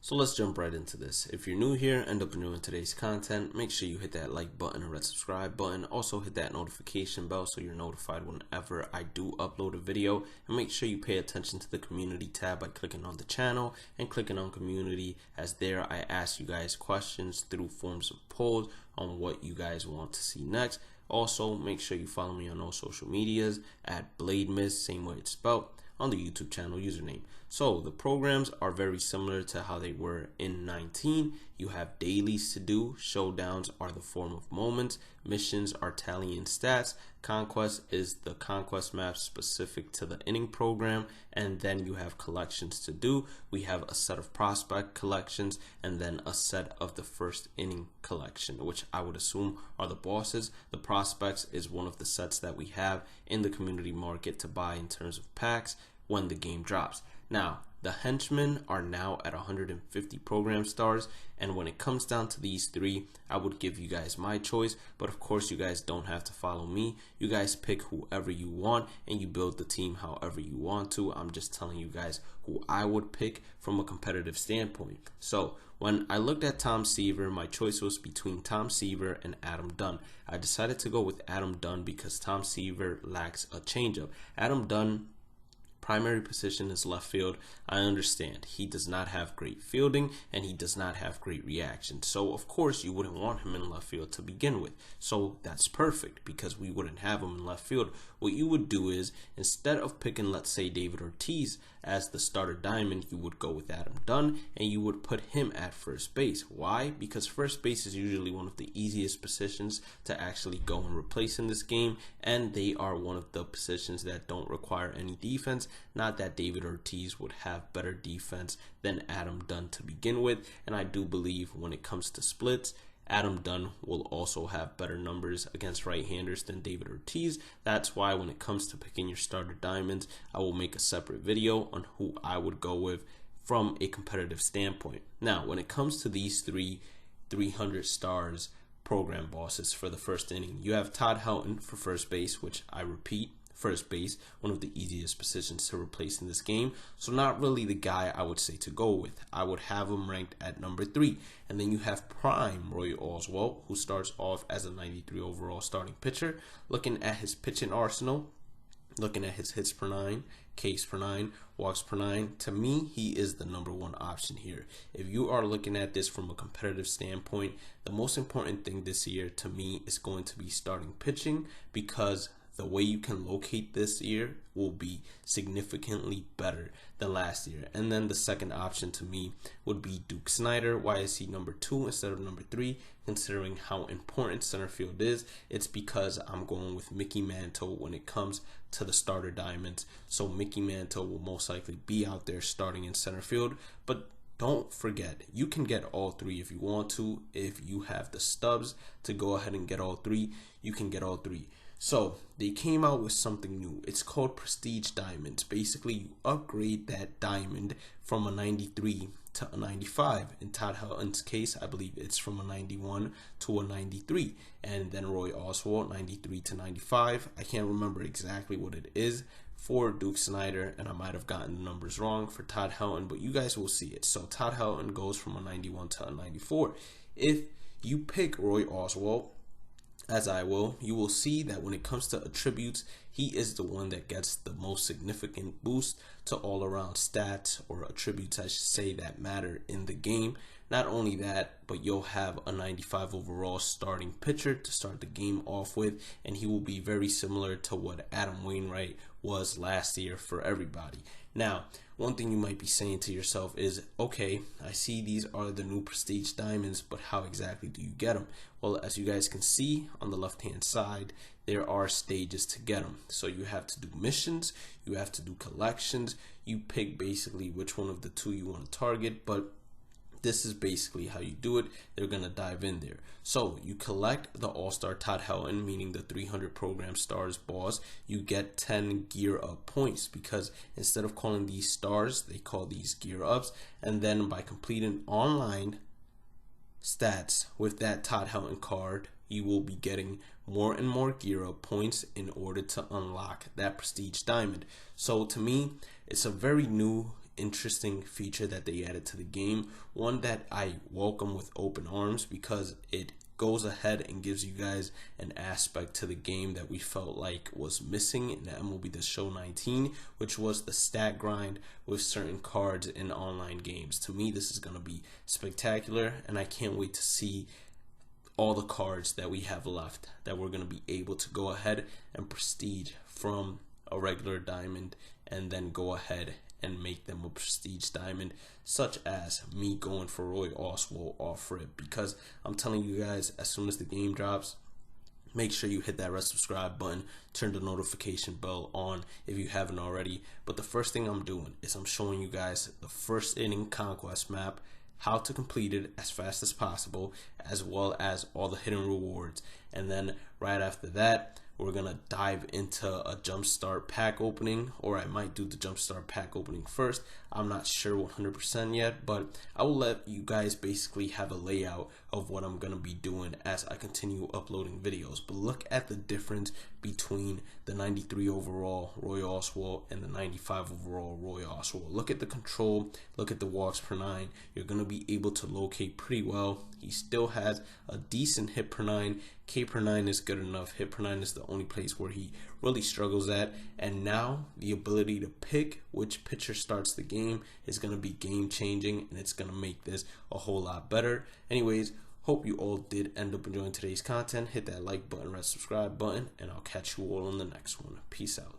So let's jump right into this. If you're new here and up and new in today's content, make sure you hit that like button and red subscribe button. Also hit that notification bell so you're notified whenever I do upload a video. And make sure you pay attention to the community tab by clicking on the channel and clicking on community, as there I ask you guys questions through forms of polls on what you guys want to see next. Also, make sure you follow me on all social medias at BladeMiss, same way it's spelled, on the YouTube channel username. So the programs are very similar to how they were in 19. You have dailies to do, showdowns are the form of moments, missions are tallying stats, conquest is the conquest map specific to the inning program, and then you have collections to do. We have a set of prospect collections and then a set of the first inning collection, which I would assume are the bosses. The prospects is one of the sets that we have in the community market to buy in terms of packs when the game drops. Now, the henchmen are now at 150 program stars, and when it comes down to these three, I would give you guys my choice, but of course you guys don't have to follow me. You guys pick whoever you want and you build the team however you want to. I'm just telling you guys who I would pick from a competitive standpoint. So when I looked at Tom Seaver, my choice was between Tom Seaver and Adam Dunn. I decided to go with Adam Dunn because Tom Seaver lacks a changeup. Adam Dunn primary position is left field. I understand he does not have great fielding and he does not have great reaction, so of course you wouldn't want him in left field to begin with. So that's perfect because we wouldn't have him in left field. What you would do is, instead of picking, let's say, David Ortiz as the starter diamond, you would go with Adam Dunn and you would put him at first base. Why? Because first base is usually one of the easiest positions to actually go and replace in this game, and they are one of the positions that don't require any defense. Not that David Ortiz would have better defense than Adam Dunn to begin with, and I do believe when it comes to splits, Adam Dunn will also have better numbers against right-handers than David Ortiz. That's why when it comes to picking your starter diamonds, I will make a separate video on who I would go with from a competitive standpoint. Now, when it comes to these 300 stars program bosses for the first inning, you have Todd Helton for first base, which I repeat, first base, one of the easiest positions to replace in this game, so not really the guy I would say to go with. I would have him ranked at number 3. And then you have prime Roy Oswalt, who starts off as a 93 overall starting pitcher. Looking at his pitching arsenal, looking at his hits per 9, Ks per 9, walks per 9, to me, he is the number 1 option here. If you are looking at this from a competitive standpoint, the most important thing this year to me is going to be starting pitching, because the way you can locate this year will be significantly better than last year. And then the second option to me would be Duke Snider. Why is he number 2 instead of number 3? Considering how important center field is, it's because I'm going with Mickey Mantle when it comes to the starter diamonds. So Mickey Mantle will most likely be out there starting in center field, but don't forget, you can get all 3 if you want to. If you have the stubs to go ahead and get all 3, you can get all 3. So they came out with something new. It's called Prestige Diamonds. Basically, you upgrade that diamond from a 93 to a 95. In Todd Helton's case, I believe it's from a 91 to a 93. And then Roy Oswalt, 93 to 95. I can't remember exactly what it is for Duke Snider, and I might have gotten the numbers wrong for Todd Helton, but you guys will see it. So Todd Helton goes from a 91 to a 94. If you pick Roy Oswalt, as I will, you will see that when it comes to attributes, he is the one that gets the most significant boost to all-around stats, or attributes I should say, that matter in the game. Not only that, but you'll have a 95 overall starting pitcher to start the game off with, and he will be very similar to what Adam Wainwright was last year for everybody. Now, one thing you might be saying to yourself is, okay, I see these are the new Prestige Diamonds, but how exactly do you get them? Well, as you guys can see on the left-hand side, there are stages to get them. So you have to do missions, you have to do collections, you pick basically which one of the 2 you want to target, but this is basically how you do it. They're going to dive in there. So you collect the All-Star Todd Helton, meaning the 300 program stars boss. You get 10 gear up points, because instead of calling these stars, they call these gear ups. And then by completing online stats with that Todd Helton card, you will be getting more and more gear up points in order to unlock that Prestige Diamond. So to me, it's a very new interesting feature that they added to the game, one that I welcome with open arms, because it goes ahead and gives you guys an aspect to the game that we felt like was missing in the MLB The Show 19, which was the stat grind with certain cards in online games. To me, this is going to be spectacular, and I can't wait to see all the cards that we have left that we're going to be able to go ahead and prestige from a regular diamond, and then go ahead and make them a prestige diamond, such as me going for Roy Oswalt off rip. Because I'm telling you guys, as soon as the game drops, make sure you hit that red subscribe button, turn the notification bell on if you haven't already. But the first thing I'm doing is I'm showing you guys the first inning conquest map, how to complete it as fast as possible, as well as all the hidden rewards. And then right after that, we're gonna dive into a jumpstart pack opening, or I might do the jumpstart pack opening first. I'm not sure 100% yet, but I will let you guys basically have a layout of what I'm gonna be doing as I continue uploading videos. But look at the difference between the 93 overall Roy Oswalt and the 95 overall Roy Oswalt. Look at the control, look at the walks per 9. You're gonna be able to locate pretty well. He still has a decent hit per 9. K per 9 is good enough. Hit per 9 is the only place where he really struggles at. And now the ability to pick which pitcher starts the game is going to be game changing, and it's going to make this a whole lot better. Anyways, hope you all did end up enjoying today's content. Hit that like button, red subscribe button, and I'll catch you all on the next one. Peace out.